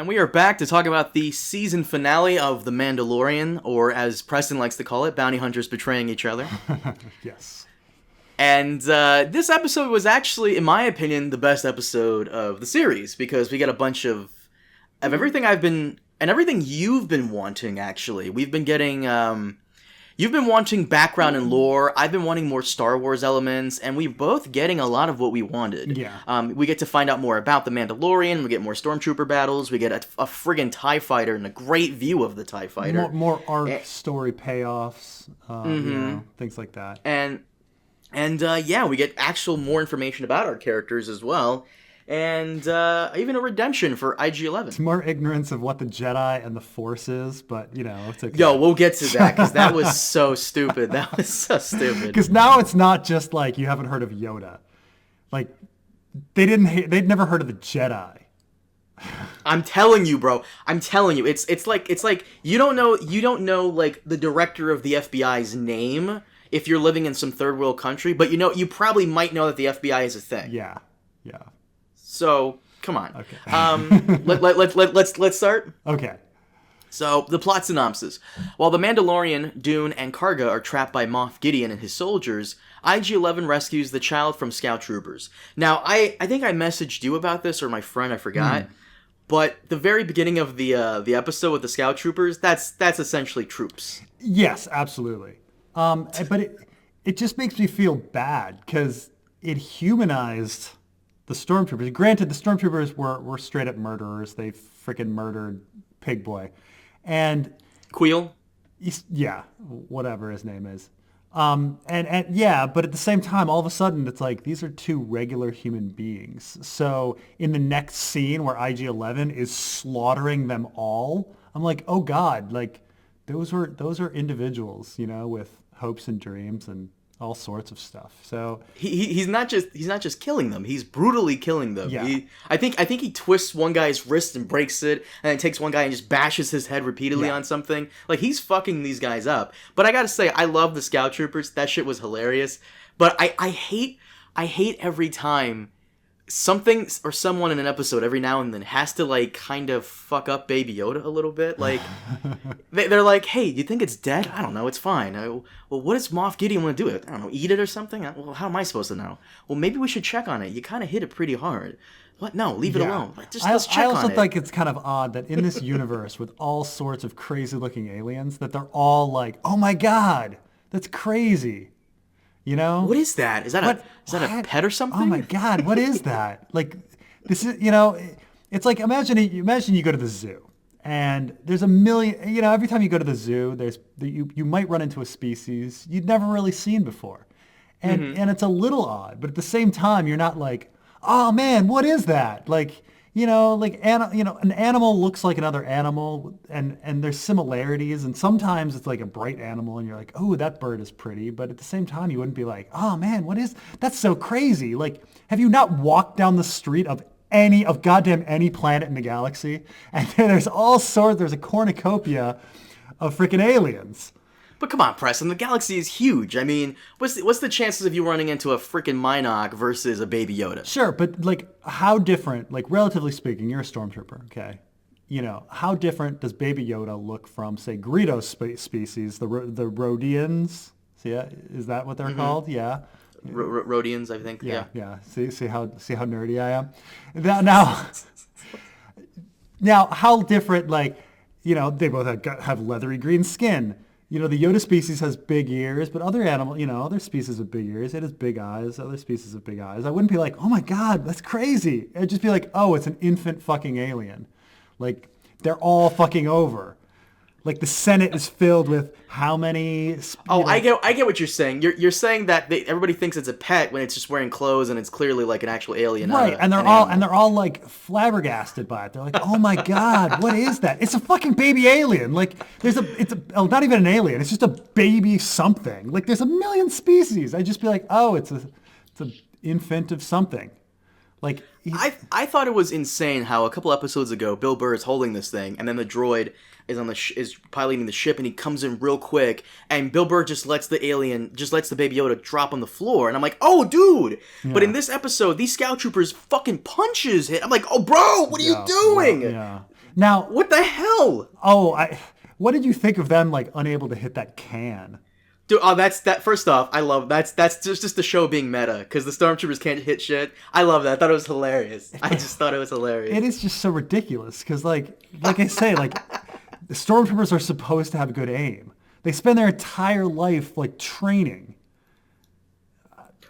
And we are back to talk about the season finale of The Mandalorian, or as Preston likes to call it, bounty hunters betraying each other. Yes. And this episode was actually, in my opinion, the best episode of the series, because we got a bunch of everything I've been, and everything you've been wanting, actually. We've been getting, you've been wanting background and lore, I've been wanting more Star Wars elements, and we're both getting a lot of what we wanted. Yeah. We get to find out more about the Mandalorian, we get more Stormtrooper battles, we get a friggin' TIE fighter and a great view of the TIE fighter. More arc story payoffs, things like that. And we get actual more information about our characters as well. And even a redemption for IG-11. It's more ignorance of what the Jedi and the Force is, but, it's okay. Yo, we'll get to that, because that was so stupid. That was so stupid. Because now it's not just like you haven't heard of Yoda. Like, they'd never heard of the Jedi. I'm telling you, bro. I'm telling you. It's like you don't know like the director of the FBI's name if you're living in some third world country, but you probably might know that the FBI is a thing. Yeah. So come on. Okay. Let's start. Okay. So the plot synopsis: while the Mandalorian, Dune, and Karga are trapped by Moth Gideon and his soldiers, IG-11 rescues the child from Scout Troopers. Now I think I messaged you about this, or my friend, I forgot. But the very beginning of the episode with the Scout Troopers, that's essentially troops. Yes, absolutely. But it just makes me feel bad because it humanized the Stormtroopers. Granted, the Stormtroopers were straight up murderers. They freaking murdered Pig Boy, and Queel. Yeah, whatever his name is. And yeah, but at the same time, all of a sudden, it's like these are two regular human beings. So in the next scene where IG-11 is slaughtering them all, I'm like, oh God, like those are individuals, with hopes and dreams and all sorts of stuff. So he's not just killing them; he's brutally killing them. Yeah. I think he twists one guy's wrist and breaks it, and then takes one guy and just bashes his head repeatedly on something. Like, he's fucking these guys up. But I gotta say, I love the Scout Troopers. That shit was hilarious. But I hate every time something or someone in an episode every now and then has to like kind of fuck up Baby Yoda a little bit. Like they're like, hey, you think it's dead? I don't know, it's fine. Well, what does Moff Gideon want to do with it? I don't know, eat it or something? Well, how am I supposed to know? Well, maybe we should check on it. You kind of hit it pretty hard. What? No, leave it alone. Like, let's check on it. I also think it's kind of odd that in this universe with all sorts of crazy looking aliens that they're all like, oh my God, that's crazy. What is that? Is that a pet or something? Oh my God, what is that? Like, this is, it's like, imagine you go to the zoo and there's a million, every time you go to the zoo, you might run into a species you'd never really seen before. And it's a little odd, but at the same time, you're not like, oh man, what is that? Like, an animal looks like another animal, and there's similarities, and sometimes it's like a bright animal, and you're like, oh, that bird is pretty, but at the same time, you wouldn't be like, oh man, that's so crazy. Like, have you not walked down the street of goddamn any planet in the galaxy, and there's a cornucopia of freaking aliens? But come on, Preston, the galaxy is huge. I mean, what's the chances of you running into a freaking Minoc versus a Baby Yoda? Sure, but like, how different, like relatively speaking, you're a Stormtrooper, okay? How different does Baby Yoda look from, say, Greedo's species, the Rodians? See, is that what they're called? Yeah. Rodians, I think. Yeah. See how nerdy I am. Now, how different? Like, they both have leathery green skin. The Yoda species has big ears, but other other species have big ears. It has big eyes. Other species have big eyes. I wouldn't be like, oh my God, that's crazy. I'd just be like, oh, it's an infant fucking alien. Like, they're all fucking over. Like, the Senate is filled with how many... I get what you're saying. You're saying that everybody thinks it's a pet when it's just wearing clothes and it's clearly like an actual alien. Right, and they're all like flabbergasted by it. They're like, oh my God, what is that? It's a fucking baby alien. Like, it's not even an alien. It's just a baby something. Like, there's a million species. I'd just be like, oh, it's an infant of something. Like, I thought it was insane how a couple episodes ago Bill Burr is holding this thing, and then the droid is piloting the ship, and he comes in real quick, and Bill Burr just lets the Baby Yoda drop on the floor, and I'm like, oh dude! Yeah. But in this episode, these Scout Troopers fucking punches him. I'm like, oh bro, what are you doing? Now, What the hell? what did you think of them like unable to hit that can? Dude, oh, that's that. First off, I love that's just the show being meta because the stormtroopers can't hit shit. I love that. I thought it was hilarious. I just thought it was hilarious. It is just so ridiculous because, like I say, like the stormtroopers are supposed to have good aim. They spend their entire life like training.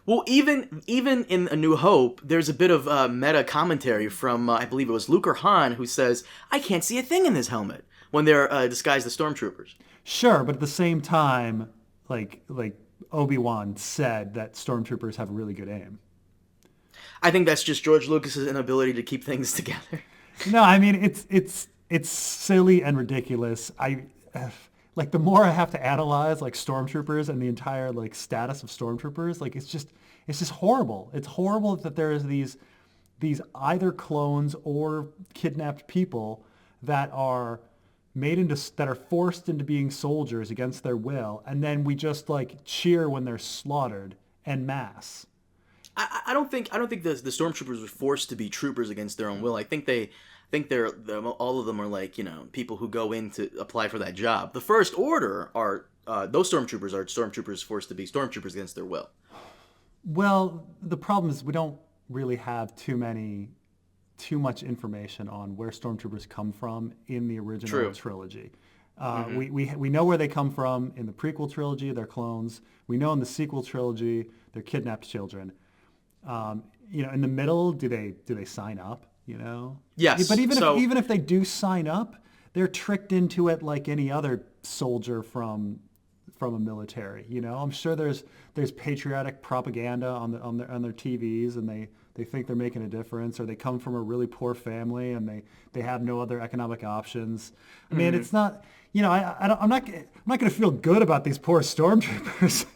Well, even in A New Hope, there's a bit of meta commentary from I believe it was Luke or Han who says, "I can't see a thing in this helmet" when they're disguised as stormtroopers. Sure, but at the same time, like Obi-Wan said that stormtroopers have really good aim. I think that's just George Lucas's inability to keep things together. No, I mean it's silly and ridiculous. Like the more I have to analyze like stormtroopers and the entire like status of stormtroopers, like it's just horrible. It's horrible that there's these either clones or kidnapped people that are forced into being soldiers against their will, and then we just like cheer when they're slaughtered en masse. I don't think the stormtroopers were forced to be troopers against their own will. I think they're all of them are like, you know, people who go in to apply for that job. The First Order are those stormtroopers are stormtroopers forced to be stormtroopers against their will. Well, the problem is we don't really have too much information on where stormtroopers come from in the original trilogy. We know where they come from in the prequel trilogy. They're clones. We know in the sequel trilogy they're kidnapped children. You know, in the middle, do they sign up? You know. Yes. But even if they do sign up, they're tricked into it like any other soldier from a military. You know, I'm sure there's patriotic propaganda on their TVs, and they think they're making a difference, or they come from a really poor family and they have no other economic options. I mean, it's not, you know, I'm not going to feel good about these poor stormtroopers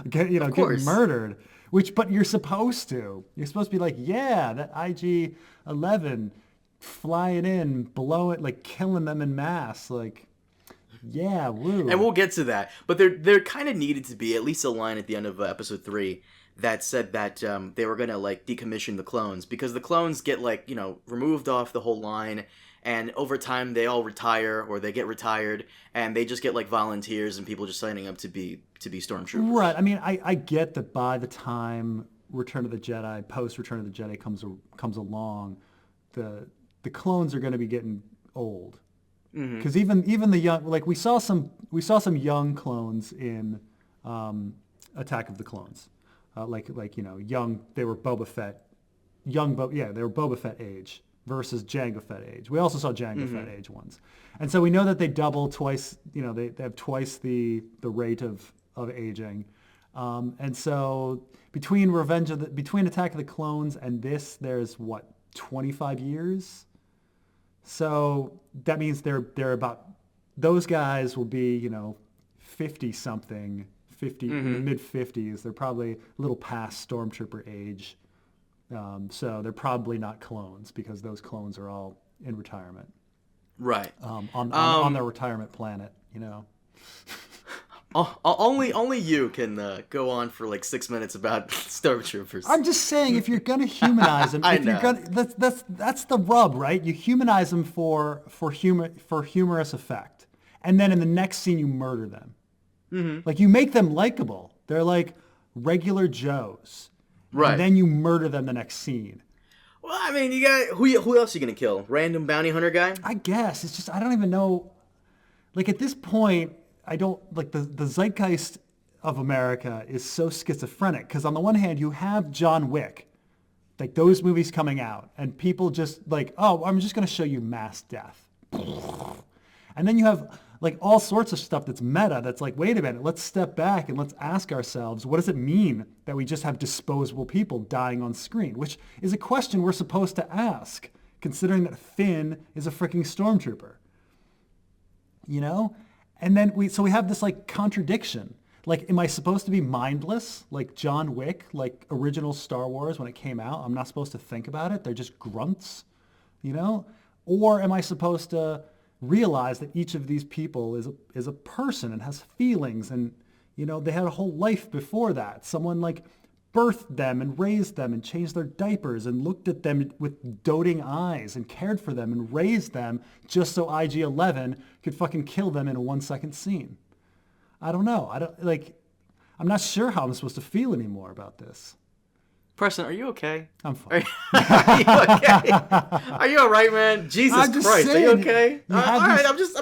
getting murdered. But you're supposed to. You're supposed to be like, yeah, that IG-11 flying in, blowing, like killing them in mass, like. Yeah, woo. And we'll get to that. But there kind of needed to be at least a line at the end of episode 3 that said that they were going to, like, decommission the clones. Because the clones get, like, you know, removed off the whole line. And over time, they all retire, or they get retired. And they just get, like, volunteers and people just signing up to be stormtroopers. Right. I mean, I get that by the time Return of the Jedi, post Return of the Jedi comes along, the clones are going to be getting old. Because even the young, like we saw some young clones in Attack of the Clones, like you know, young, they were Boba Fett, they were Boba Fett age versus Jango Fett age. We also saw Jango Fett age ones, and so we know that they double twice. You know, they have twice the rate of aging, and so between Attack of the Clones and this, there's 25 years. So that means they're about, those guys will be, you know, 50-something, in the mid-50s. They're probably a little past Stormtrooper age. So they're probably not clones because those clones are all in retirement. Right. On their retirement planet, you know. Only you can go on for like 6 minutes about stormtroopers. I'm just saying, if you're gonna humanize them, that's the rub, right? You humanize them for humorous effect, and then in the next scene you murder them. Like you make them likable. They're like regular Joes, right? And then you murder them the next scene. Well, I mean, you got who else are you gonna kill? Random bounty hunter guy? I guess it's just I don't even know. Like at this point. I don't like the zeitgeist of America is so schizophrenic because on the one hand you have John Wick, like those movies coming out and people just like, oh, I'm just going to show you mass death. And then you have like all sorts of stuff that's meta that's like, wait a minute, let's step back and let's ask ourselves, what does it mean that we just have disposable people dying on screen? Which is a question we're supposed to ask considering that Finn is a freaking stormtrooper. You know? And then we have this like contradiction. Like, am I supposed to be mindless, like John Wick, like original Star Wars when it came out? I'm not supposed to think about it. They're just grunts, you know? Or am I supposed to realize that each of these people is a person and has feelings and, you know, they had a whole life before that. Someone like birthed them and raised them and changed their diapers and looked at them with doting eyes and cared for them and raised them just so IG-11 could fucking kill them in a 1-second scene. I don't know. I'm not sure how I'm supposed to feel anymore about this. Preston, are you okay? I'm fine. Are you okay? Are you all right, man? Jesus Christ, saying, are you okay? All right, I'm just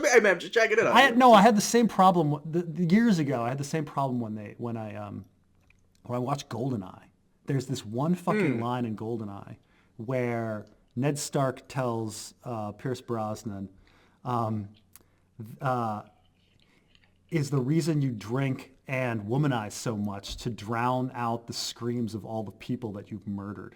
checking it out. I had the same problem years ago. I had the same problem when I watched Goldeneye. There's this one fucking line in Goldeneye where Ned Stark tells Pierce Brosnan, is the reason you drink and womanize so much to drown out the screams of all the people that you've murdered.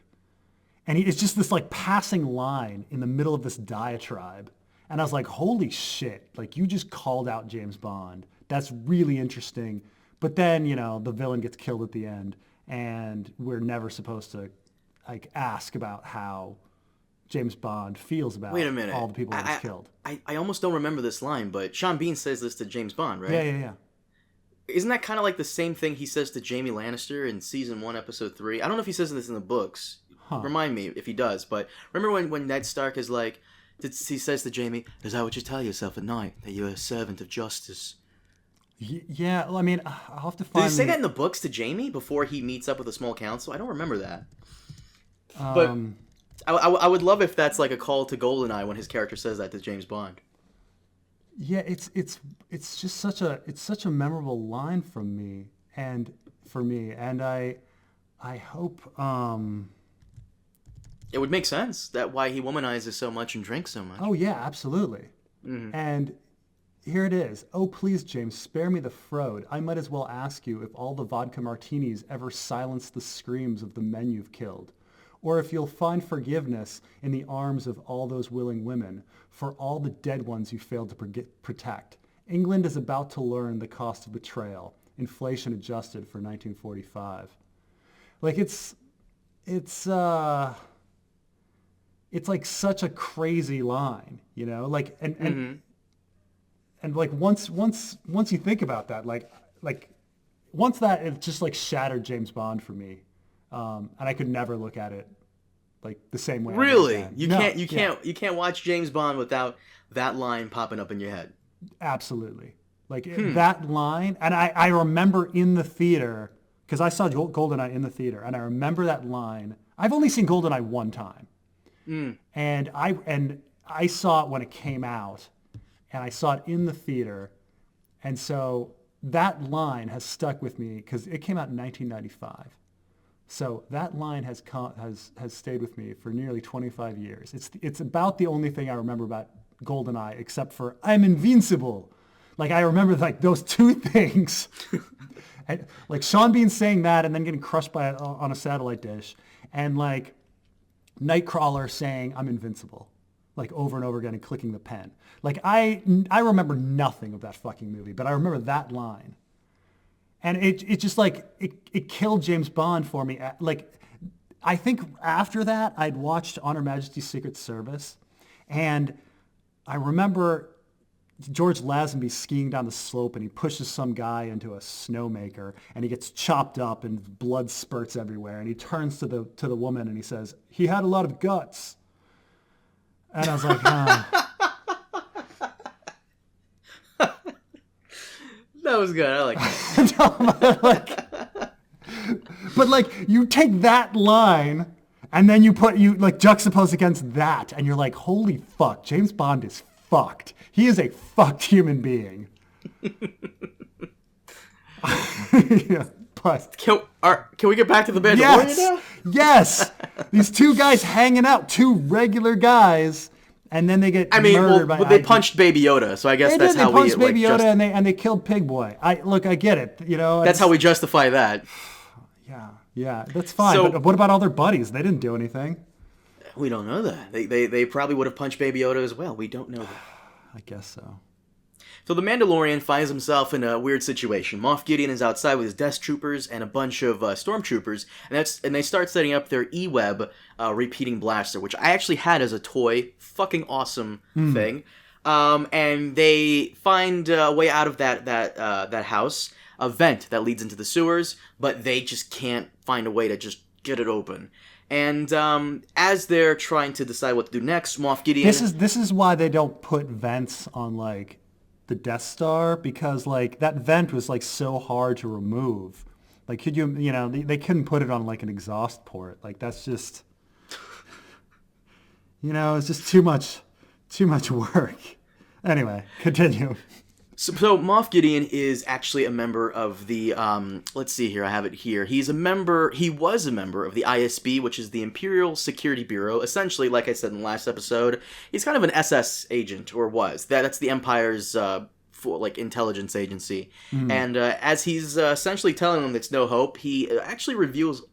And it's just this like passing line in the middle of this diatribe. And I was like, holy shit, like you just called out James Bond. That's really interesting. But then, the villain gets killed at the end and we're never supposed to like ask about how James Bond feels about all the people he's killed. I almost don't remember this line, but Sean Bean says this to James Bond, right? Yeah. Isn't that kind of like the same thing he says to Jaime Lannister in season 1, episode 3? I don't know if he says this in the books. Remind me if he does. But remember when Ned Stark is like, he says to Jaime, "Is that what you tell yourself at night? That you're a servant of justice?" Yeah, well, I mean, I'll have to find... Did he say that in the books to Jaime before he meets up with the small council? I don't remember that. But I would love if that's like a call to Goldeneye when his character says that to James Bond. Yeah, it's just such a memorable line from me, and I hope it would make sense that why he womanizes so much and drinks so much. Oh yeah, absolutely. Mm-hmm. And here it is. Oh please, James, spare me the frode. I might as well ask you if all the vodka martinis ever silenced the screams of the men you've killed, or if you'll find forgiveness in the arms of all those willing women for all the dead ones you failed to protect. England is about to learn the cost of betrayal, inflation adjusted for 1945. Like it's like such a crazy line, like, and like once you think about that, like once that, it just like shattered James Bond for me. And I could never look at it like the same way. Really? You can't watch James Bond without that line popping up in your head. Absolutely. Like that line, and I remember in the theater, because I saw Goldeneye in the theater, and I remember that line. I've only seen Goldeneye one time. And I saw it when it came out, and I saw it in the theater. And so that line has stuck with me because it came out in 1995. So that line has stayed with me for nearly 25 years. It's about the only thing I remember about Goldeneye, except for I'm invincible. Like I remember like those two things, and, like Sean Bean saying that and then getting crushed on a satellite dish, and like Nightcrawler saying I'm invincible, like over and over again and clicking the pen. Like I remember nothing of that fucking movie, but I remember that line. And it just like, it killed James Bond for me. Like, I think after that, I'd watched On Her Majesty's Secret Service. And I remember George Lazenby skiing down the slope and he pushes some guy into a snowmaker and he gets chopped up and blood spurts everywhere. And he turns to the woman and he says, "He had a lot of guts." And I was like, That was good. I like that. But like you take that line and then you like juxtapose against that and you're like, holy fuck, James Bond is fucked. He is a fucked human being. Yeah, but can we get back to the Mandalorian now? Yes. These two guys hanging out, two regular guys. And then they get murdered by. But they punched Baby Yoda, so I guess that's how we. They punched Baby Yoda, and they killed Pig Boy. I get it. That's how we justify that. Yeah, that's fine. So, but what about all their buddies? They didn't do anything. We don't know that. They probably would have punched Baby Yoda as well. We don't know that. I guess so. So the Mandalorian finds himself in a weird situation. Moth Gideon is outside with his death troopers and a bunch of stormtroopers, and they start setting up their E-Web repeating blaster, which I actually had as a toy. Fucking awesome thing. And they find a way out of that house, a vent that leads into the sewers, but they just can't find a way to just get it open. And as they're trying to decide what to do next, Moff Gideon... This is why they don't put vents on, like, the Death Star, because, like, that vent was, like, so hard to remove. Like, could you, you know, they couldn't put it on, like, an exhaust port. Like, that's just, you know, it's just too much work. Anyway, continue. So Moff Gideon is actually a member of the, let's see here, I have it here. He was a member of the ISB, which is the Imperial Security Bureau. Essentially, like I said in the last episode, he's kind of an SS agent, or was. That's the Empire's, intelligence agency. And as he's essentially telling them it's no hope, he actually reveals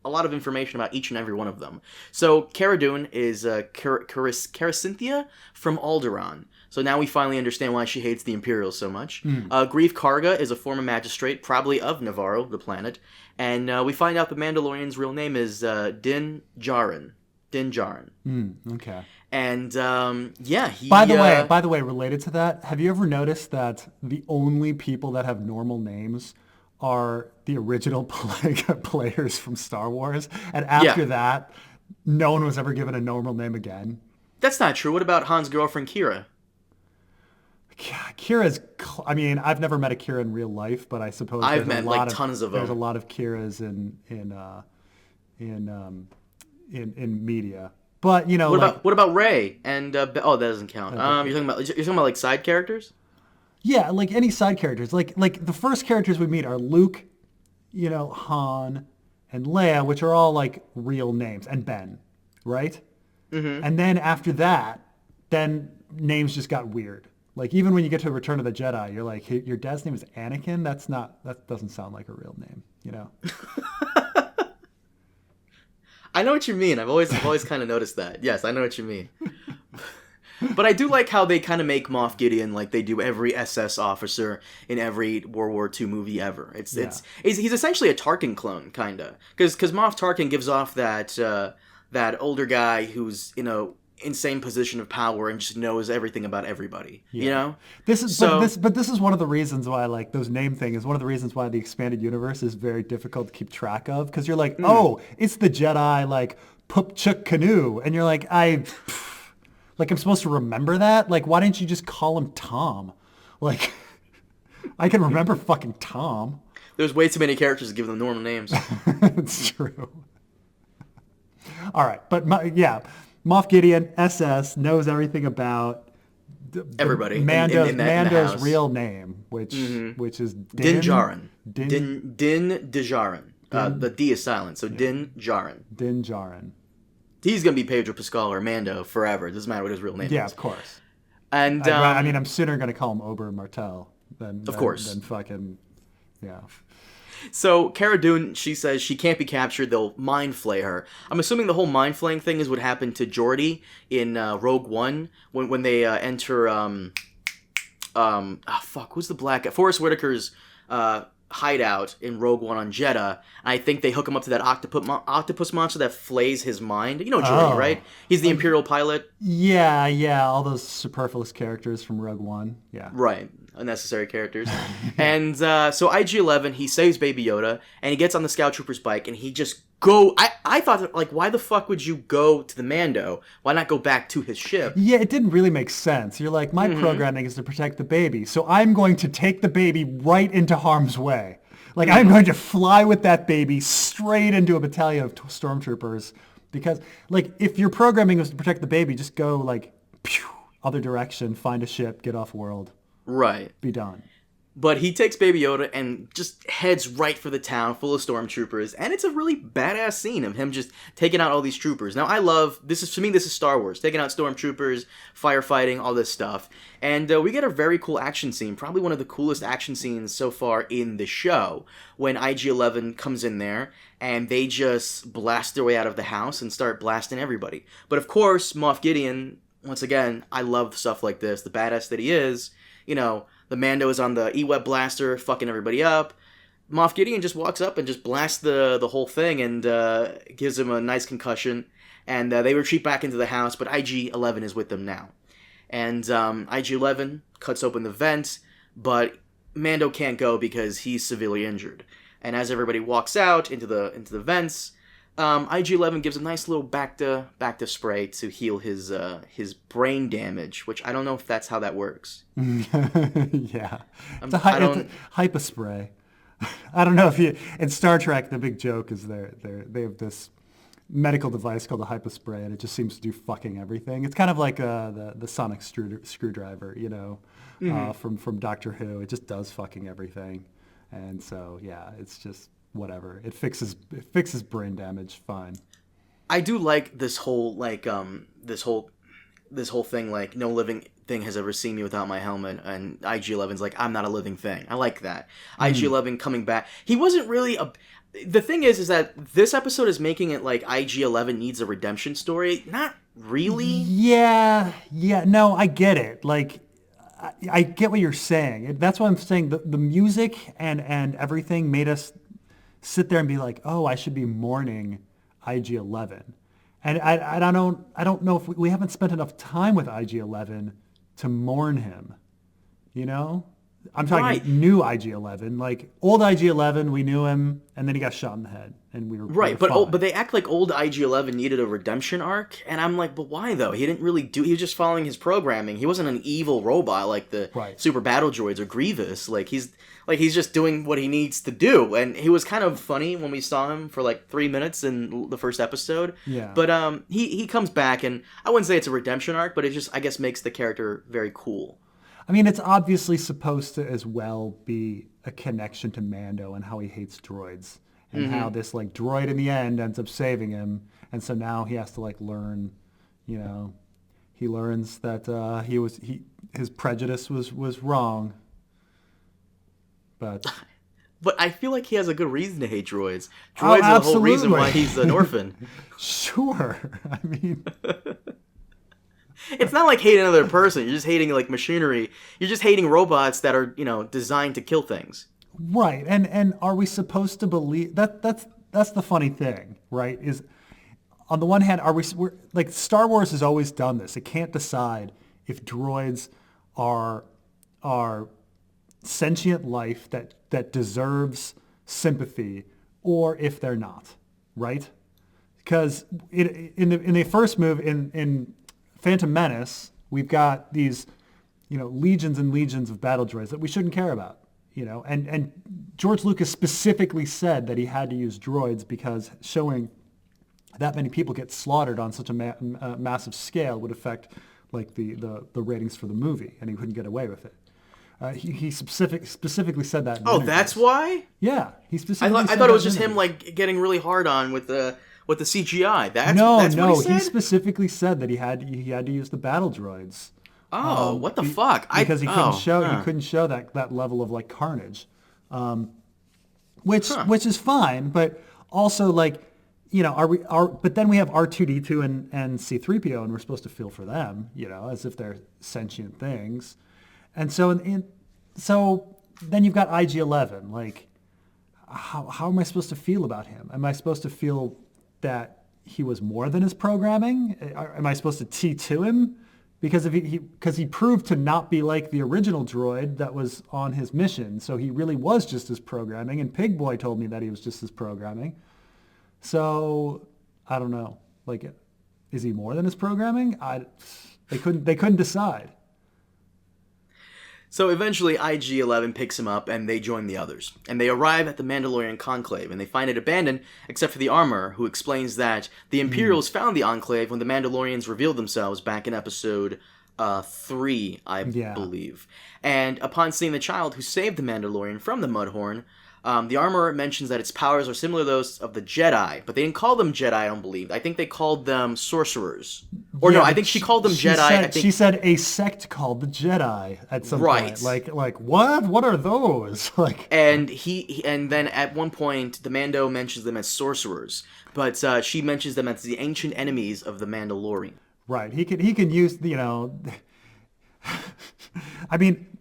a lot of information about each and every one of them. So Cara Dune is Caracynthia from Alderaan. So now we finally understand why she hates the Imperials so much. Grief Karga is a former magistrate, probably of Navarro, the planet. And we find out the Mandalorian's real name is Din Djarin. Din Djarin. Okay. And, he... By the way, related to that, have you ever noticed that the only people that have normal names are the original players from Star Wars? And after that, no one was ever given a normal name again? That's not true. What about Han's girlfriend, Kira? Kira's... I mean, I've never met a Kira in real life, but I suppose I've met, like, tons of them. There's a lot of Kiras in media. But, you know, what about Rey and that doesn't count. You're talking about like side characters? Yeah, like any side characters. Like the first characters we meet are Luke, you know, Han, and Leia, which are all like real names, and Ben, right? Mm-hmm. And then after that, then names just got weird. Like even when you get to Return of the Jedi, you're like, hey, your dad's name is Anakin? That doesn't sound like a real name, you know? I know what you mean. I've always kind of noticed that. Yes, I know what you mean. But I do like how they kind of make Moff Gideon like they do every SS officer in every World War II movie ever. He's essentially a Tarkin clone, kind of. Because Moff Tarkin gives off that older guy who's, you know, insane position of power and just knows everything about everybody. You know? This is one of the reasons why, like, those name thing is one of the reasons why the expanded universe is very difficult to keep track of, because you're like, oh, it's the Jedi, like, Pupchuk Canoe, and you're like, I'm supposed to remember that? Like, why didn't you just call him Tom? Like, I can remember fucking Tom. There's way too many characters to give them normal names. It's true. All right, but Moff Gideon, SS, knows everything about everybody. Mando's real name, which is Din Djarin. Din Djarin. The D is silent, so Din Djarin. Din Djarin. He's gonna be Pedro Pascal or Mando forever. It doesn't matter what his real name is. Yeah, of course. And I'm sooner gonna call him Oberyn Martell than fucking So Cara Dune, she says she can't be captured. They'll mind flay her. I'm assuming the whole mind flaying thing is what happened to Geordi in Rogue One when they enter who's the black guy? Forrest Whitaker's hideout in Rogue One on Jeddah. I think they hook him up to that octopus monster that flays his mind. You know Geordi, right? He's the Imperial pilot. Yeah, all those superfluous characters from Rogue One. Yeah. Right. Unnecessary characters. And so IG-11, he saves Baby Yoda, and he gets on the Scout Trooper's bike, and he just I thought, like, why the fuck would you go to the Mando? Why not go back to his ship? Yeah, it didn't really make sense. You're like, my programming is to protect the baby, so I'm going to take the baby right into harm's way. Like, I'm going to fly with that baby straight into a battalion of stormtroopers, because, like, if your programming was to protect the baby, just go, like, other direction, find a ship, get off world. Right. Be done. But he takes Baby Yoda and just heads right for the town full of stormtroopers, and it's a really badass scene of him just taking out all these troopers. Now, I love, this is Star Wars, taking out stormtroopers, firefighting, all this stuff. And we get a very cool action scene, probably one of the coolest action scenes so far in the show, when IG-11 comes in there, and they just blast their way out of the house and start blasting everybody. But of course, Moff Gideon, once again, I love stuff like this, the badass that he is, you know, the Mando is on the E-Web blaster, fucking everybody up. Moff Gideon just walks up and just blasts the whole thing and gives him a nice concussion. And they retreat back into the house, but IG-11 is with them now. And IG-11 cuts open the vent, but Mando can't go because he's severely injured. And as everybody walks out into the vents, IG-11 gives a nice little Bacta spray to heal his brain damage, which I don't know if that's how that works. Yeah, it's a hyper spray. I don't know if you in Star Trek the big joke is they have this medical device called a hypospray, and it just seems to do fucking everything. It's kind of like the sonic screwdriver, you know, from Doctor Who. It just does fucking everything, and so yeah, it's just whatever. It fixes brain damage fine. I do like this whole this whole thing, like, no living thing has ever seen me without my helmet, and IG-11's like, I'm not a living thing. I like that. IG-11 coming back. He wasn't really a... The thing is that this episode is making it like IG-11 needs a redemption story. Not really. Yeah, no, I get it. Like, I get what you're saying. That's what I'm saying. The music and everything made us sit there and be like, oh, I should be mourning IG-11. And I don't know if we haven't spent enough time with IG-11 to mourn him, you know? I'm talking new IG-11, like old IG-11. We knew him, and then he got shot in the head, and we were but they act like old IG-11 needed a redemption arc, and I'm like, but why though? He didn't really do. He was just following his programming. He wasn't an evil robot like the super battle droids or Grievous. He's just doing what he needs to do, and he was kind of funny when we saw him for like 3 minutes in the first episode. Yeah. But he comes back, and I wouldn't say it's a redemption arc, but it just, I guess, makes the character very cool. I mean, it's obviously supposed to as well be a connection to Mando and how he hates droids, and how this like droid in the end ends up saving him, and so now he has to like learn, you know, he learns that his prejudice was wrong. But I feel like he has a good reason to hate droids. Droids are the whole reason why he's an orphan. Sure, I mean. It's not like hating another person. You're just hating like machinery. You're just hating robots that are, you know, designed to kill things. Right. And are we supposed to believe that's the funny thing, right? Is on the one hand, we're like Star Wars has always done this. It can't decide if droids are sentient life that deserves sympathy or if they're not, right? Because in the first move in Phantom Menace, we've got these, you know, legions and legions of battle droids that we shouldn't care about, you know, and George Lucas specifically said that he had to use droids because showing that many people get slaughtered on such a massive scale would affect like the ratings for the movie, and he couldn't get away with it. He specifically said that. Oh, that's why? Yeah, he specifically. I thought it was just him like getting really hard on with the CGI. That's what he said? He specifically said that he had to use the battle droids. Oh, what the fuck? Because he couldn't show that level of like carnage, which is fine, but also like, you know, but then we have R2D2 and C3PO, and we're supposed to feel for them, you know, as if they're sentient things, and so so then you've got IG-11. Like, how am I supposed to feel about him? Am I supposed to feel that he was more than his programming? Am I supposed to T2 him? Because he proved to not be like the original droid that was on his mission. So he really was just his programming. And Pig Boy told me that he was just his programming. So I don't know. Like, is he more than his programming? They couldn't decide. So eventually IG-11 picks him up and they join the others. And they arrive at the Mandalorian conclave and they find it abandoned except for the armorer, who explains that the Imperials found the enclave when the Mandalorians revealed themselves back in episode 3, I believe. And upon seeing the child who saved the Mandalorian from the Mudhorn, the armorer mentions that its powers are similar to those of the Jedi, but they didn't call them Jedi, I don't believe. I think they called them sorcerers. Or no, I think she called them Jedi. She said a sect called the Jedi at some point. Like what? What are those? Like, and and then at one point the Mando mentions them as sorcerers, but she mentions them as the ancient enemies of the Mandalorian. Right. He can use, you know. I mean,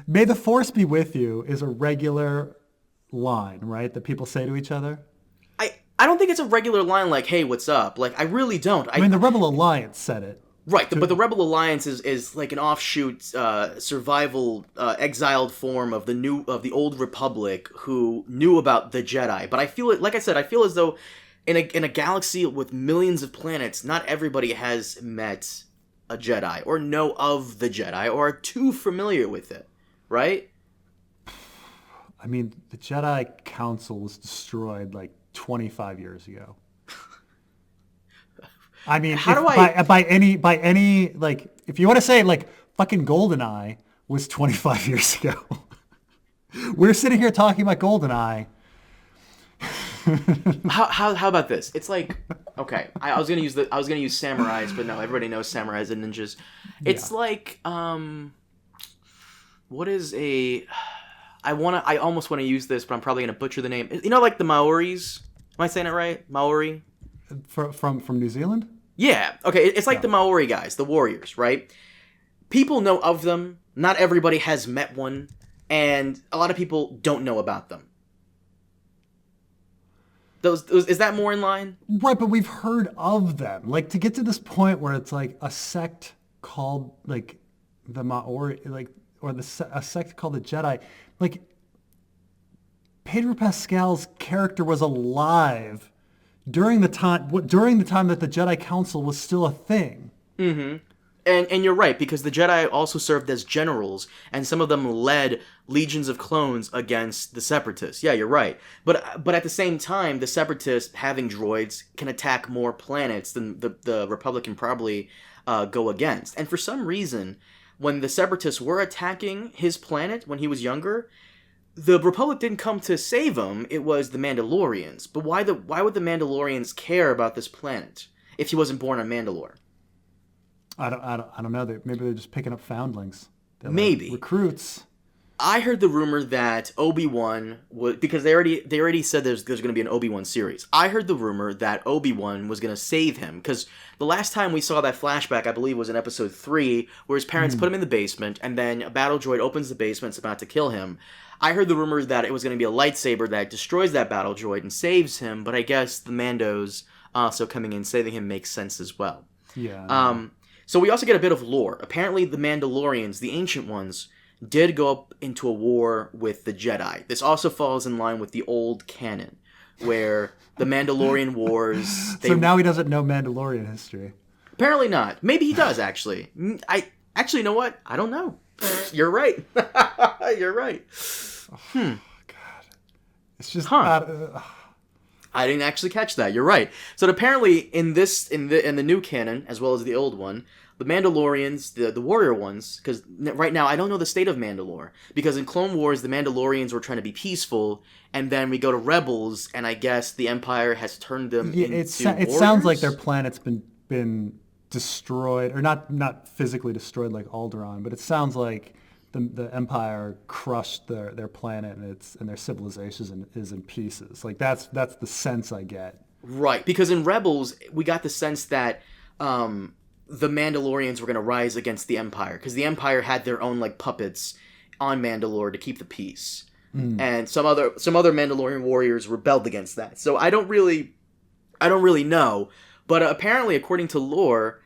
may the Force be with you is a regular line, right, that people say to each other. I don't think it's a regular line like, hey, what's up? Like, I really don't. I mean, the Rebel Alliance said it. Right, but the Rebel Alliance is like an offshoot, survival, exiled form of the old Republic who knew about the Jedi. But I feel it, like I said, I feel as though in a galaxy with millions of planets, not everybody has met a Jedi or know of the Jedi or are too familiar with it, right? I mean, the Jedi Council was destroyed like 25 years ago. I mean, by any like, if you want to say like fucking Goldeneye was 25 years ago, we're sitting here talking about Goldeneye. How about this? It's like, okay, I was gonna use samurais, but no, everybody knows samurais and ninjas. It's like, what is a? I almost want to use this, but I'm probably gonna butcher the name. You know, like the Maoris. Am I saying it right? Maori. From New Zealand? Yeah. Okay. It's like the Maori guys, the warriors, right? People know of them. Not everybody has met one, and a lot of people don't know about them. Those is that more in line? Right, but we've heard of them. Like, to get to this point where it's like a sect called like the Maori, like, or a sect called the Jedi, like Pedro Pascal's character was alive during the time that the Jedi Council was still a thing. Mm-hmm. And you're right, because the Jedi also served as generals, and some of them led legions of clones against the Separatists. Yeah, you're right. But at the same time, the Separatists, having droids, can attack more planets than the Republic can probably go against. And for some reason, when the Separatists were attacking his planet when he was younger, the Republic didn't come to save him. It was the Mandalorians. But why would the Mandalorians care about this planet if he wasn't born on Mandalore? I don't know. Maybe they're just picking up foundlings. They're maybe like recruits. I heard the rumor that Obi-Wan would, because they already said there's going to be an Obi-Wan series. I heard the rumor that Obi-Wan was going to save him, because the last time we saw that flashback, I believe, was in episode 3, where his parents put him in the basement, and then a battle droid opens the basement, it's about to kill him. I heard the rumor that it was going to be a lightsaber that destroys that battle droid and saves him, but I guess the Mandos also coming in saving him makes sense as well. Yeah. So we also get a bit of lore. Apparently the Mandalorians, the Ancient Ones, did go up into a war with the Jedi. This also falls in line with the old canon, where the Mandalorian Wars... So now he doesn't know Mandalorian history. Apparently not. Maybe he does, actually. Actually, you know what? I don't know. You're right. You're right. Oh, God. It's just... I didn't actually catch that. You're right. So apparently, in the new canon, as well as the old one, the Mandalorians, the warrior ones, because right now I don't know the state of Mandalore, because in Clone Wars the Mandalorians were trying to be peaceful, and then we go to Rebels, and I guess the Empire has turned them into warriors? It sounds like their planet's been destroyed, or not physically destroyed like Alderaan, but it sounds like the Empire crushed their planet and their civilization is in pieces. Like that's the sense I get. Right, because in Rebels we got the sense that the Mandalorians were going to rise against the Empire, because the Empire had their own like puppets on Mandalore to keep the peace, and some other Mandalorian warriors rebelled against that. So I don't really know, but apparently, according to lore,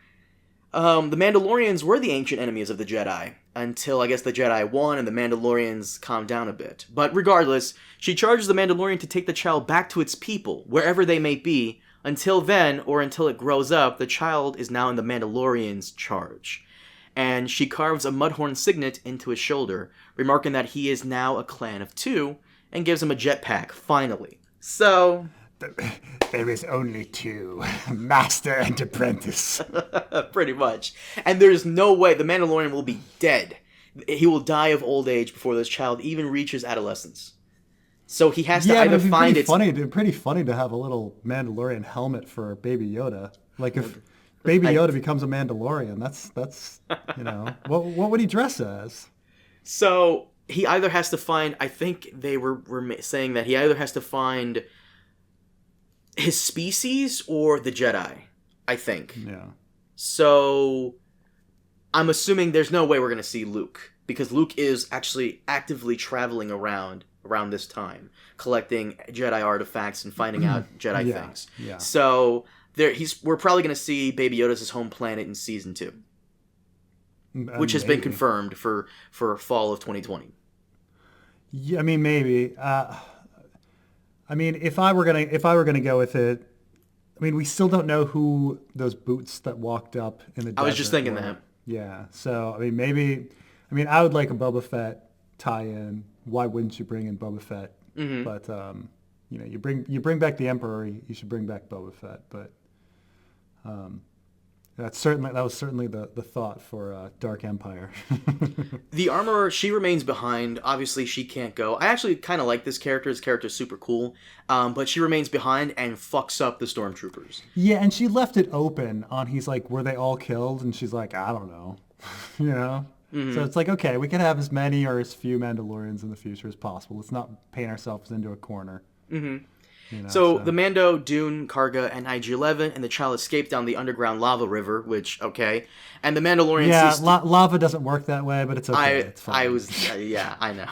the Mandalorians were the ancient enemies of the Jedi until I guess the Jedi won and the Mandalorians calmed down a bit. But regardless, she charges the Mandalorian to take the child back to its people, wherever they may be. Until then, or until it grows up, the child is now in the Mandalorian's charge. And she carves a Mudhorn signet into his shoulder, remarking that he is now a clan of 2, and gives him a jetpack, finally. So... There is only 2, master and apprentice. Pretty much. And there's no way the Mandalorian will be dead. He will die of old age before this child even reaches adolescence. So he has to either find it. It'd be pretty funny to have a little Mandalorian helmet for Baby Yoda. Like if Baby Yoda becomes a Mandalorian, that's what would he dress as? So he either has to find. I think they were saying that he either has to find his species or the Jedi. I think. Yeah. So I'm assuming there's no way we're gonna see Luke, because Luke is actually actively traveling around this time, collecting Jedi artifacts and finding out Jedi things. Yeah. So we're probably going to see Baby Yoda's home planet in season 2, which has been confirmed for fall of 2020. Yeah, I mean, maybe. I mean, if I were gonna go with it, I mean, we still don't know who those boots that walked up in the desert I was just thinking were. that. Yeah. So I mean, maybe. I mean, I would like a Boba Fett tie-in. Why wouldn't you bring in Boba Fett? Mm-hmm. But you know, you bring back the Emperor, you should bring back Boba Fett. But that was certainly the thought for Dark Empire. The Armorer, she remains behind. Obviously, she can't go. I actually kind of like this character. This character's super cool. But she remains behind and fucks up the Stormtroopers. Yeah, and she left it open on, he's like, were they all killed? And she's like, I don't know. You know? Mm-hmm. So it's like, okay, we can have as many or as few Mandalorians in the future as possible. Let's not paint ourselves into a corner. Mm-hmm. You know, so the Mando, Dune, Karga, and IG-11, and the child escaped down the underground lava river, which, okay. And the Mandalorian... Yeah, lava doesn't work that way, but it's okay. It's fine. Yeah, I know.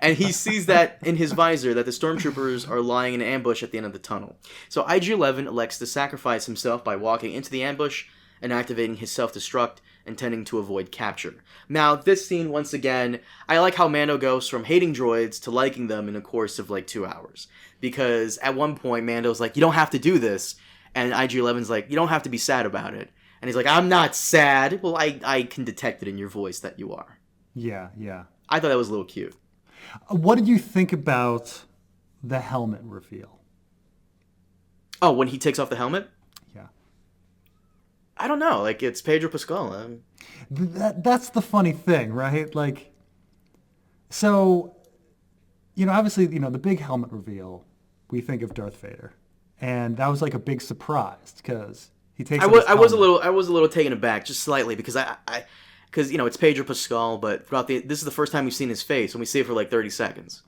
And he sees that in his visor, that the Stormtroopers are lying in ambush at the end of the tunnel. So IG-11 elects to sacrifice himself by walking into the ambush and activating his self-destruct, intending to avoid capture. Now, this scene, once again, I like how Mando goes from hating droids to liking them in a course of, 2 hours. Because at one point, Mando's like, you don't have to do this. And IG-11's like, you don't have to be sad about it. And he's like, I'm not sad. Well, I can detect it in your voice that you are. Yeah, yeah. I thought that was a little cute. What did you think about the helmet reveal? Oh, when he takes off the helmet? Yeah. I don't know. It's Pedro Pascal. That's the funny thing, right? So, obviously, the big helmet reveal, we think of Darth Vader. And that was a big surprise because he takes off his helmet. I was a little taken aback, just slightly, because because it's Pedro Pascal, but this is the first time we've seen his face, and we see it for 30 seconds.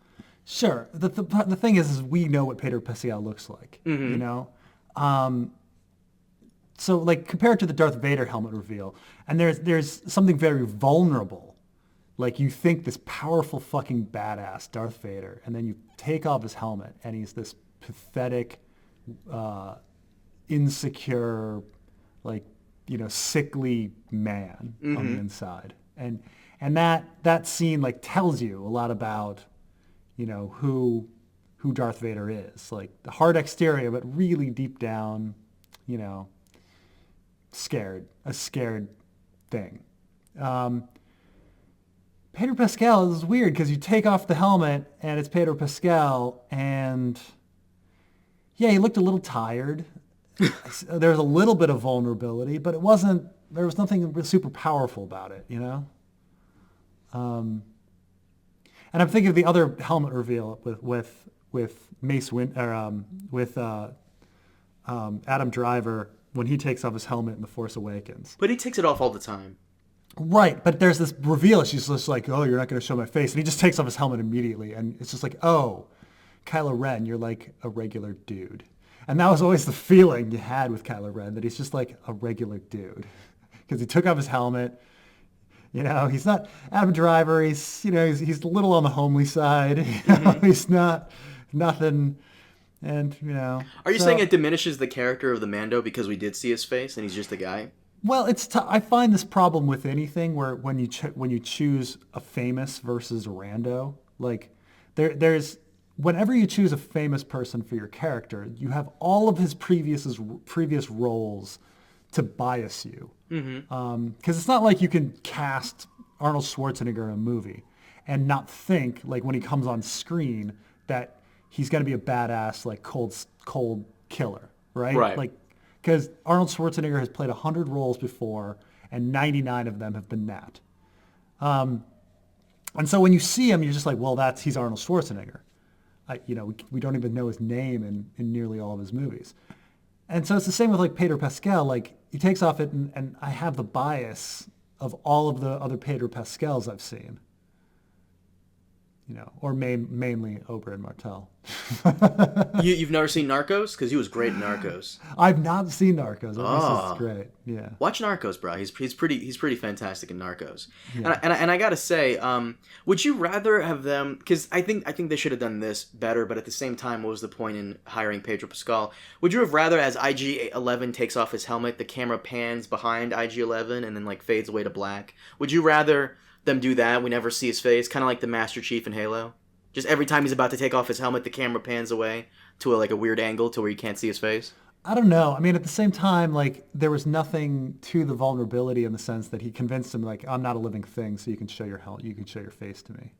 Sure. The thing is we know what Pedro Pascal looks like, mm-hmm. So compared to the Darth Vader helmet reveal, and there's something very vulnerable. You think this powerful fucking badass Darth Vader, and then you take off his helmet, and he's this pathetic, insecure, sickly man mm-hmm. on the inside. And that scene tells you a lot about, who Darth Vader is. The hard exterior, but really deep down, a scared thing. Pedro Pascal is weird because you take off the helmet and it's Pedro Pascal, and yeah, he looked a little tired. There was a little bit of vulnerability, but there was nothing super powerful about it, And I'm thinking of the other helmet reveal with Mace with Adam Driver when he takes off his helmet in The Force Awakens. But he takes it off all the time. Right, but there's this reveal. She's just like, oh, you're not going to show my face. And he just takes off his helmet immediately. And it's just like, oh, Kylo Ren, you're like a regular dude. And that was always the feeling you had with Kylo Ren, that he's just like a regular dude. Because he took off his helmet. He's not Adam Driver. He's a little on the homely side. Mm-hmm. He's not nothing. And, Are you saying it diminishes the character of the Mando because we did see his face and he's just a guy? Well, I find this problem with anything where when you choose a famous versus a rando, there's whenever you choose a famous person for your character, you have all of his previous roles to bias you. Mm-hmm. Because it's not like you can cast Arnold Schwarzenegger in a movie and not think when he comes on screen that he's going to be a badass cold killer, right? Right. Because Arnold Schwarzenegger has played 100 roles before, and 99 of them have been that. And so when you see him, you're just like, well, he's Arnold Schwarzenegger. We don't even know his name in nearly all of his movies. And so it's the same with Pedro Pascal. He takes off it, and I have the bias of all of the other Pedro Pascals I've seen. or mainly Oberyn Martell. You've never seen Narcos? Because he was great in Narcos. I've not seen Narcos. This is great. Yeah. Watch Narcos, bro. He's pretty fantastic in Narcos. Yeah. And I gotta say, would you rather have them? Because I think they should have done this better. But at the same time, what was the point in hiring Pedro Pascal? Would you have rather, as IG-11 takes off his helmet, the camera pans behind IG-11 and then like fades away to black? Would you rather them do that? We never see his face, kind of like the Master Chief in Halo. Just every time he's about to take off his helmet, the camera pans away to a weird angle to where you can't see his face. I don't know. I mean, at the same time, like, there was nothing to the vulnerability in the sense that he convinced him, like, I'm not a living thing, so you can show your face to me.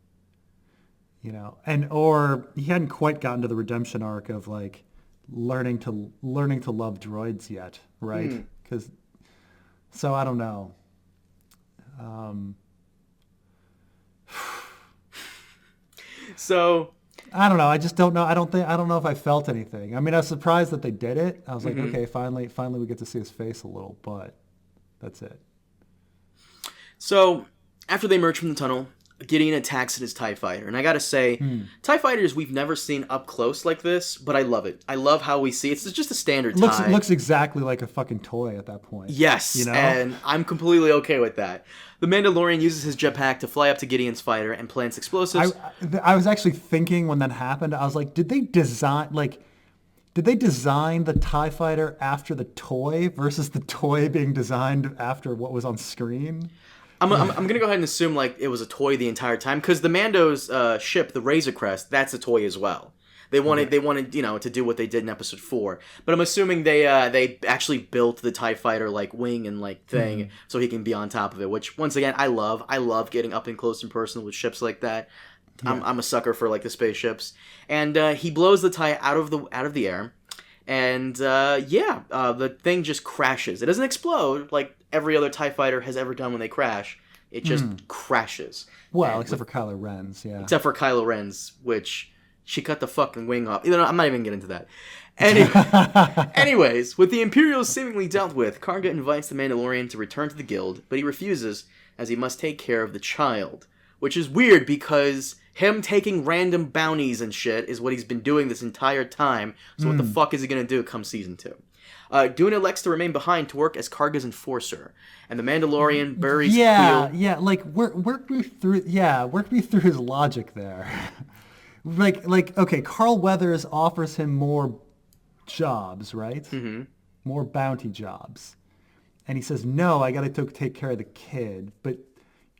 Or he hadn't quite gotten to the redemption arc of like learning to love droids yet, right? So I don't know. So I don't know. I just don't know. I don't know if I felt anything. I mean, I was surprised that they did it. I was like, okay, finally we get to see his face a little, but that's it. So after they emerge from the tunnel, Gideon attacks in his TIE fighter. And I gotta say, TIE fighters we've never seen up close like this, but I love it. I love how we see it. It's just a standard TIE. It looks exactly like a fucking toy at that point. Yes, and I'm completely okay with that. The Mandalorian uses his jetpack to fly up to Gideon's fighter and plants explosives. I was actually thinking when that happened, I was like, did they design the TIE fighter after the toy versus the toy being designed after what was on screen? I'm gonna go ahead and assume like it was a toy the entire time, because the Mando's ship, the Razor Crest, that's a toy as well. They wanted to do what they did in Episode 4, but I'm assuming they actually built the TIE fighter like wing and like thing so he can be on top of it. Which once again I love getting up and close and personal with ships like that. Yeah. I'm a sucker for like the spaceships, and he blows the TIE out of the air, and the thing just crashes. It doesn't explode like every other TIE fighter has ever done when they crash. It just crashes. Well, except for Kylo Ren's, yeah. Except for Kylo Ren's, which she cut the fucking wing off. I'm not even getting into that. Anyways, with the Imperials seemingly dealt with, Karga invites the Mandalorian to return to the guild, but he refuses, as he must take care of the child. Which is weird, because him taking random bounties and shit is what he's been doing this entire time, so what the fuck is he gonna do come Season 2? Dune elects to remain behind to work as Karga's enforcer, and the Mandalorian buries Queel. Yeah, like work me through his logic there. like okay, Carl Weathers offers him more jobs, right? More bounty jobs, and he says, "No, I got to take care of the kid." But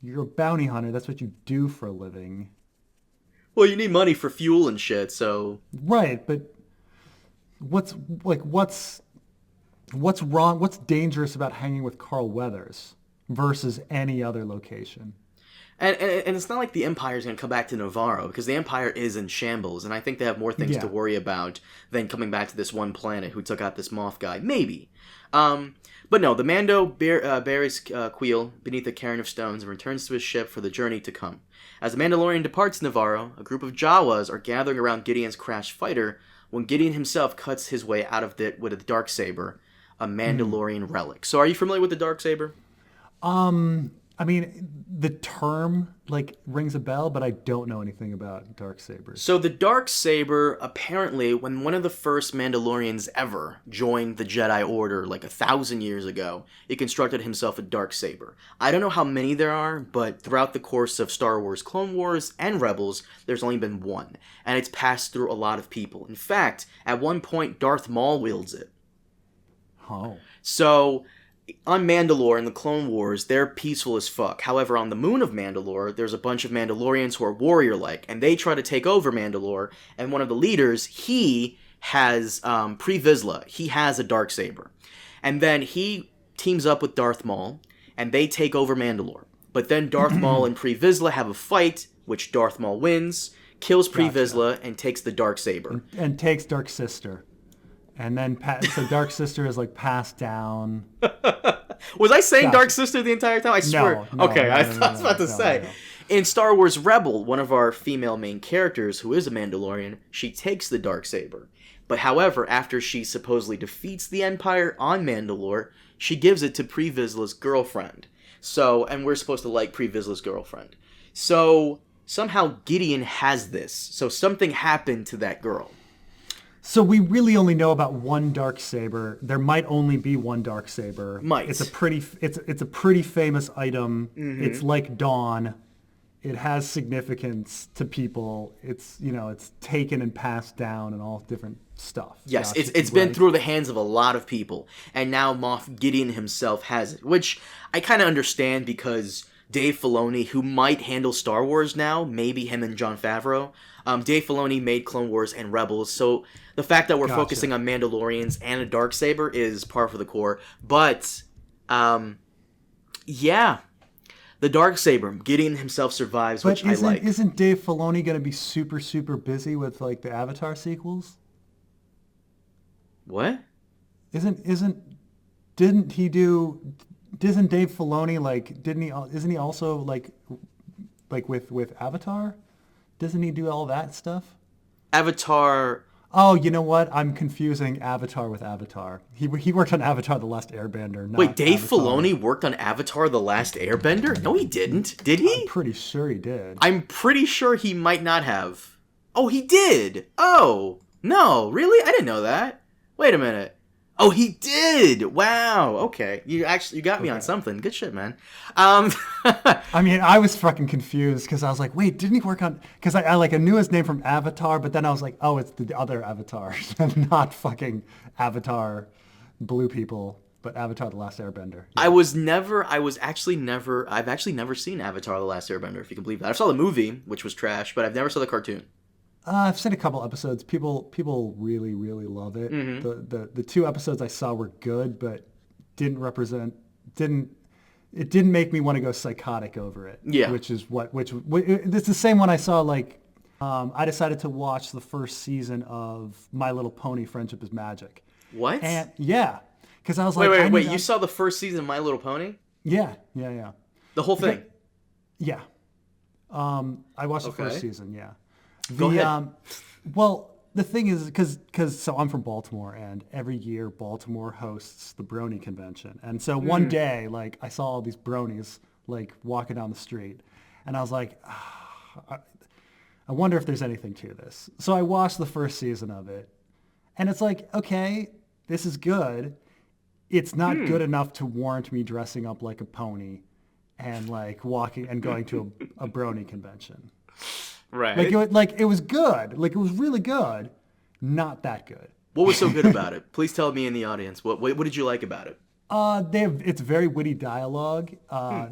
you're a bounty hunter. That's what you do for a living. Well, you need money for fuel and shit, so right. But what's wrong? What's dangerous about hanging with Carl Weathers versus any other location? And it's not like the Empire's going to come back to Navarro, because the Empire is in shambles, and I think they have more things to worry about than coming back to this one planet who took out this Moth guy. Maybe. But no, the Mando buries Queel beneath a cairn of stones and returns to his ship for the journey to come. As the Mandalorian departs Navarro, a group of Jawas are gathering around Gideon's crashed fighter when Gideon himself cuts his way out of it with a Darksaber, a Mandalorian relic. So are you familiar with the Darksaber? I mean, the term rings a bell, but I don't know anything about Darksabers. So the Darksaber, apparently, when one of the first Mandalorians ever joined the Jedi Order 1,000 years ago, he constructed himself a Darksaber. I don't know how many there are, but throughout the course of Star Wars Clone Wars and Rebels, there's only been one, and it's passed through a lot of people. In fact, at one point, Darth Maul wields it. Oh. So on Mandalore in the Clone Wars, they're peaceful as fuck. However, on the moon of Mandalore, there's a bunch of Mandalorians who are warrior-like, and they try to take over Mandalore, and one of the leaders, he has, Pre Vizsla, he has a Darksaber. And then he teams up with Darth Maul, and they take over Mandalore. But then Darth Maul and Pre Vizsla have a fight, which Darth Maul wins, kills Pre Vizsla, and takes the Darksaber. And takes Dark Sister. And then, so Dark Sister is passed down. Was I saying Dark Sister the entire time? I swear. No, okay, I was about to say. In Star Wars Rebel, one of our female main characters, who is a Mandalorian, she takes the Darksaber. But however, after she supposedly defeats the Empire on Mandalore, she gives it to Pre Vizsla's girlfriend. So, and we're supposed to like Pre Vizsla's girlfriend. So somehow Gideon has this. So something happened to that girl. So we really only know about one Darksaber. There might only be one Darksaber. Might. It's a pretty famous item. Mm-hmm. It's like Dawn. It has significance to people. It's it's taken and passed down and all different stuff. Yes, Josh, it's been through the hands of a lot of people, and now Moth Gideon himself has it, which I kind of understand because Dave Filoni, who might handle Star Wars now, maybe him and Jon Favreau. Dave Filoni made Clone Wars and Rebels, so the fact that we're focusing on Mandalorians and a Darksaber is par for the core. But, yeah, the Darksaber, Gideon himself survives, which I like. Isn't Dave Filoni going to be super, super busy with like the Avatar sequels? What? Isn't Dave Filoni isn't he also like with Avatar? Doesn't he do all that stuff? Avatar. Oh, you know what? I'm confusing Avatar with Avatar. He worked on Avatar: The Last Airbender. Not Wait, Dave Avatar. Filoni worked on Avatar: The Last Airbender? No, he didn't. Did he? I'm pretty sure he did. I'm pretty sure he might not have. Oh, he did. Oh, no, really? I didn't know that. Wait a minute. Oh, he did. Wow. Okay. You got me on something. Good shit, man. I mean, I was fucking confused because I was like, wait, didn't he work on? Because I knew his name from Avatar, but then I was like, oh, it's the other Avatar, not fucking Avatar, Blue People, but Avatar: The Last Airbender. Yeah. I've actually never seen Avatar: The Last Airbender, if you can believe that. I saw the movie, which was trash, but I've never saw the cartoon. I've seen a couple episodes. People really, really love it. Mm-hmm. The 2 episodes I saw were good, but it didn't make me want to go psychotic over it. Yeah. Which it's the same one I saw. Like, I decided to watch the first season of My Little Pony: Friendship is Magic. What? And yeah, because I was like, wait. You saw the first season of My Little Pony? Yeah. The whole thing? Yeah. I watched the first season. Yeah. Go ahead. Well, the thing is, because I'm from Baltimore, and every year Baltimore hosts the Brony Convention. And so one day, like, I saw all these bronies, like, walking down the street. And I was like, I wonder if there's anything to this. So I watched the first season of it. And it's like, okay, this is good. It's not good enough to warrant me dressing up like a pony and, like, walking and going to a brony convention. Right. Like it was good. Like, it was really good. Not that good. What was so good about it? Please tell me in the audience. What did you like about it? It's very witty dialogue.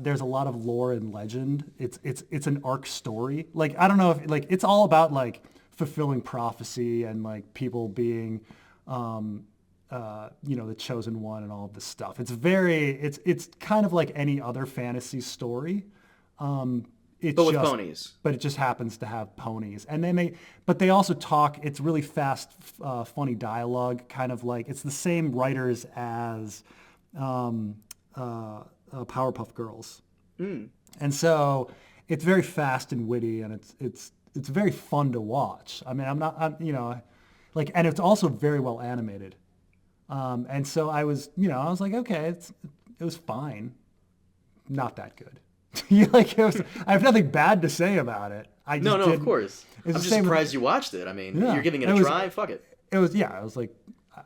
There's a lot of lore and legend. It's an arc story. Like, I don't know if, like, it's all about, like, fulfilling prophecy and, like, people being the chosen one and all of this stuff. It's kind of like any other fantasy story. With ponies. But it just happens to have ponies. And they also talk, it's really fast, funny dialogue, kind of like, it's the same writers as Powerpuff Girls. And so it's very fast and witty, and it's very fun to watch. I mean, and it's also very well animated. And so I was like, okay, it was fine. Not that good. I have nothing bad to say about it. No, of course. I'm just surprised you watched it. I mean, you're giving it a try. Fuck it. I was like,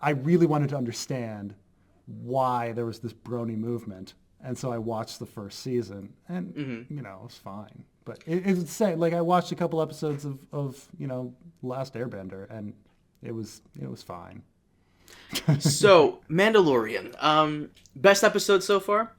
I really wanted to understand why there was this brony movement, and so I watched the first season, and it was fine. But it's say, like, I watched a couple episodes of Last Airbender, and it was fine. So, Mandalorian, best episode so far?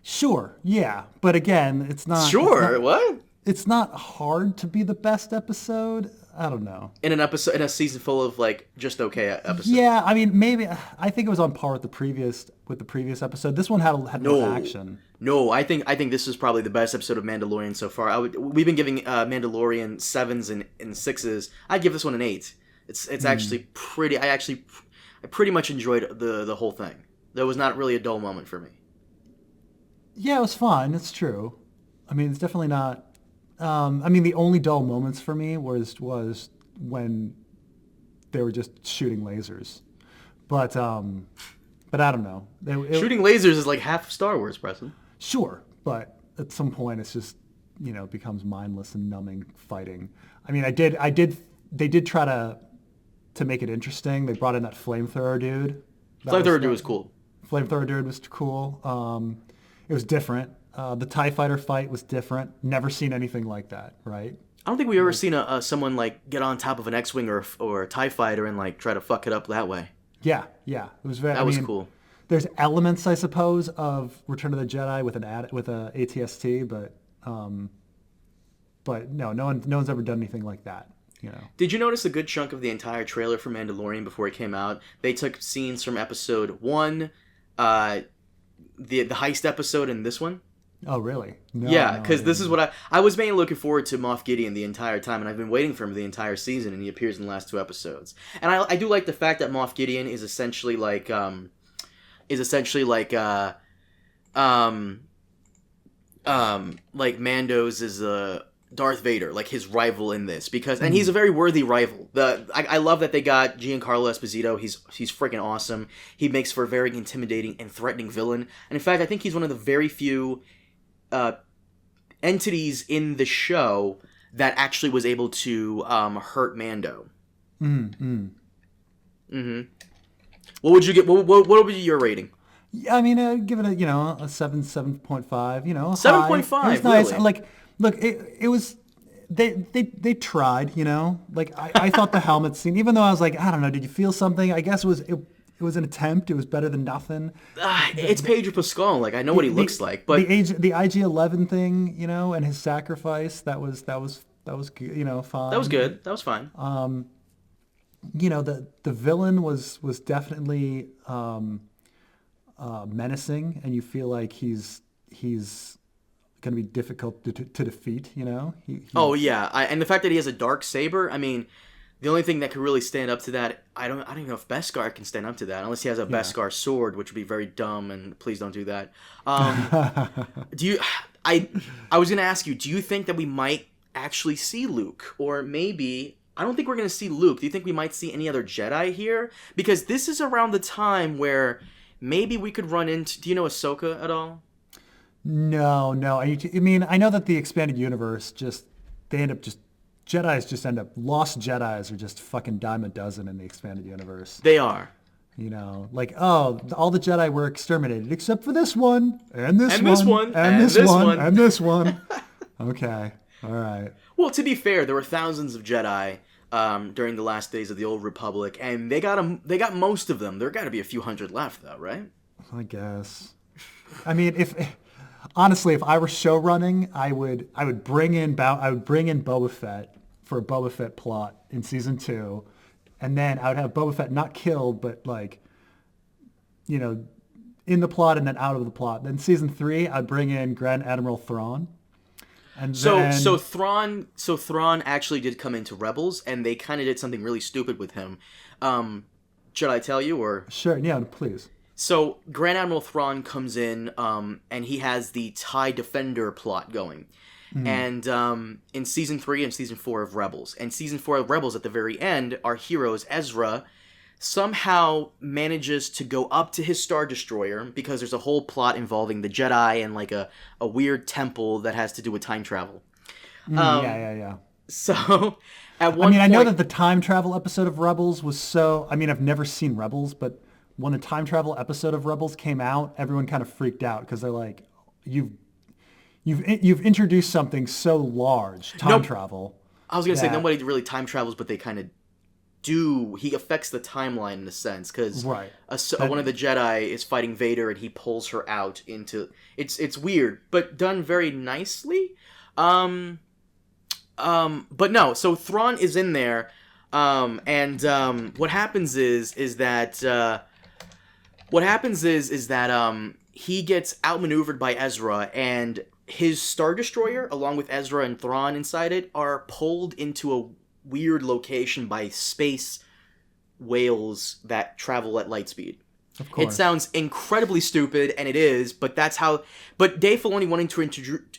Sure, yeah, but again, it's not. Sure, what? It's not hard to be the best episode. I don't know. In a season full of, like, just okay episodes. Yeah, I mean, maybe I think it was on par with the previous episode. This one had no action. No, I think this is probably the best episode of Mandalorian so far. We've been giving Mandalorian 7s and 6s. I'd give this one an 8. It's actually pretty. I pretty much enjoyed the whole thing. There was not really a dull moment for me. Yeah, it was fun. It's true. I mean, it's definitely not. The only dull moments for me was when they were just shooting lasers, but I don't know. Shooting lasers is like half of Star Wars, Preston. Sure, but at some point it's just becomes mindless and numbing fighting. I mean, they did try to make it interesting. They brought in that flamethrower dude. Flamethrower dude was cool. Flamethrower dude was cool. It was different. The TIE fighter fight was different. Never seen anything like that, right? I don't think we've ever seen someone like get on top of an X-wing or a TIE fighter and like try to fuck it up that way. Yeah. It was very. That was cool. There's elements, I suppose, of Return of the Jedi with a ATST, but no one's ever done anything like that. Did you notice a good chunk of the entire trailer for Mandalorian before it came out? They took scenes from episode 1, the heist episode, and this one. Oh, really? No, yeah, because this is what I was mainly looking forward to Moth Gideon the entire time, and I've been waiting for him the entire season, and he appears in the last 2 episodes. And I do like the fact that Moth Gideon is essentially like Mando's is Darth Vader, like his rival in this, and he's a very worthy rival. I love that they got Giancarlo Esposito. He's freaking awesome. He makes for a very intimidating and threatening villain. And in fact, I think he's one of the very few entities in the show that actually was able to hurt Mando. What would you get? What would be your rating? Yeah, I mean, I'd give it a 7.5. 7.5. It was nice. Really? Like, look, it was. They tried. Like I thought the helmet scene. Even though I was like, I don't know, did you feel something? I guess it was an attempt. It was better than nothing. It's Pedro Pascal. Like I know what he looks like, but the IG-11 thing, and his sacrifice. That was fine. That was good. That was fine. The villain was definitely menacing, and you feel like he's going to be difficult to defeat. Oh yeah, and the fact that he has a dark saber. I mean, the only thing that could really stand up to that, I don't even know if Beskar can stand up to that, unless he has a Beskar sword, which would be very dumb. And please don't do that. Do you? I was going to ask you. Do you think that we might actually see Luke, or maybe? I don't think we're going to see Luke. Do you think we might see any other Jedi here? Because this is around the time where maybe we could run into... Do you know Ahsoka at all? No. I mean, I know that the expanded universe Lost Jedis are just fucking dime a dozen in the expanded universe. They are. Like, all the Jedi were exterminated except for this one, and this one. Okay. All right. Well, to be fair, there were thousands of Jedi during the last days of the Old Republic, and they got most of them. There got to be a few hundred left, though, right? I guess. I mean, if I were show running, I would bring in Boba Fett for a Boba Fett plot in season 2, and then I would have Boba Fett not killed, but like, in the plot and then out of the plot. Then season 3, I'd bring in Grand Admiral Thrawn. And so Thrawn actually did come into Rebels, and they kind of did something really stupid with him. Should I tell you, or? Sure, yeah, please. So Grand Admiral Thrawn comes in, and he has the TIE Defender plot going. And in season 3 and season 4 of Rebels. And season 4 of Rebels, at the very end, our heroes, Ezra, somehow manages to go up to his Star Destroyer, because there's a whole plot involving the Jedi and like a weird temple that has to do with time travel. Yeah. So, at one point... I know that the time travel episode of Rebels was so... I mean, I've never seen Rebels, but when the time travel episode of Rebels came out, everyone kind of freaked out, because they're like, you've introduced something so large, time travel. I was going to say, nobody really time travels, but they kind of do. He affects the timeline in a sense, because one of the Jedi is fighting Vader, and he pulls her out into... It's weird, but done very nicely. But no, so Thrawn is in there, and what happens is that he gets outmaneuvered by Ezra, and his Star Destroyer, along with Ezra and Thrawn inside it, are pulled into a weird location by space whales that travel at light speed. Of course. It sounds incredibly stupid, and it is, but that's how... But Dave Filoni wanting to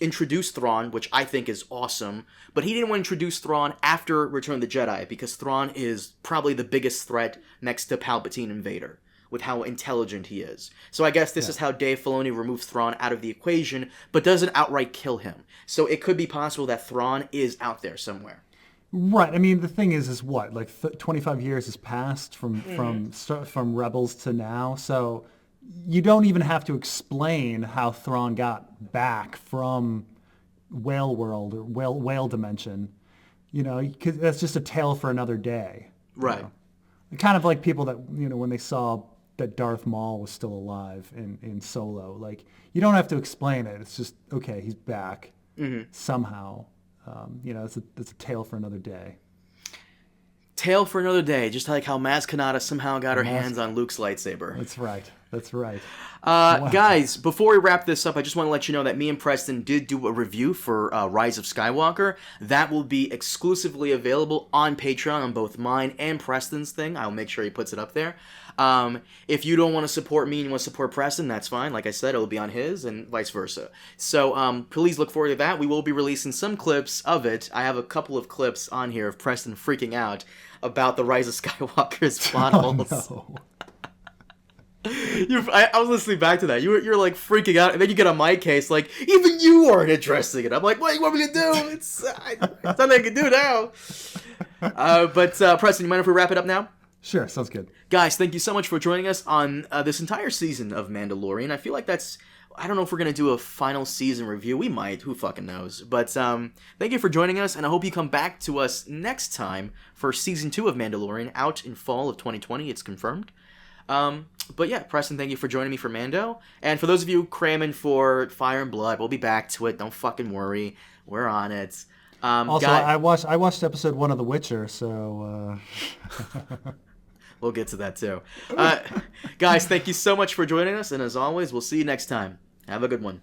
introduce Thrawn, which I think is awesome, but he didn't want to introduce Thrawn after Return of the Jedi, because Thrawn is probably the biggest threat next to Palpatine and Vader. with how intelligent he is. So I guess this is how Dave Filoni removes Thrawn out of the equation, but doesn't outright kill him. So it could be possible that Thrawn is out there somewhere. Right. I mean, the thing is what, like 25 years has passed from Rebels to now. So you don't even have to explain how Thrawn got back from Whale World or Whale Dimension. You know, 'cause that's just a tale for another day. Right. You know? Kind of like people that, you know, when they saw that Darth Maul was still alive in Solo, like, you don't have to explain it. It's just, okay, he's back somehow. You know, it's a tale for another day. Tale for another day, just like how Maz Kanata somehow got her hands on Luke's lightsaber. That's right. That's right. Guys, before we wrap this up, I just want to let you know that me and Preston did do a review for Rise of Skywalker. That will be exclusively available on Patreon on both mine and Preston's thing. I'll make sure he puts it up there. If you don't want to support me and you want to support Preston, that's fine. Like I said, it'll be on his and vice versa. So please look forward to that. We will be releasing some clips of it. I have a couple of clips on here of Preston freaking out about the Rise of Skywalker's plot holes. No. I was listening back to that. You're like freaking out, and then you get on my case, like, even you aren't addressing it. I'm like, what do you want me to do? It's nothing I can do now. But Preston, you mind if we wrap it up now? Sure, sounds good. Guys, thank you so much for joining us on this entire season of Mandalorian. I feel like I don't know if we're going to do a final season review. We might. Who fucking knows? But thank you for joining us, and I hope you come back to us next time for Season 2 of Mandalorian, out in fall of 2020. It's confirmed. But yeah, Preston, thank you for joining me for Mando. And for those of you cramming for Fire and Blood, we'll be back to it. Don't fucking worry. We're on it. Also, I watched episode 1 of The Witcher, so... We'll get to that too. Guys, thank you so much for joining us, and as always, we'll see you next time. Have a good one.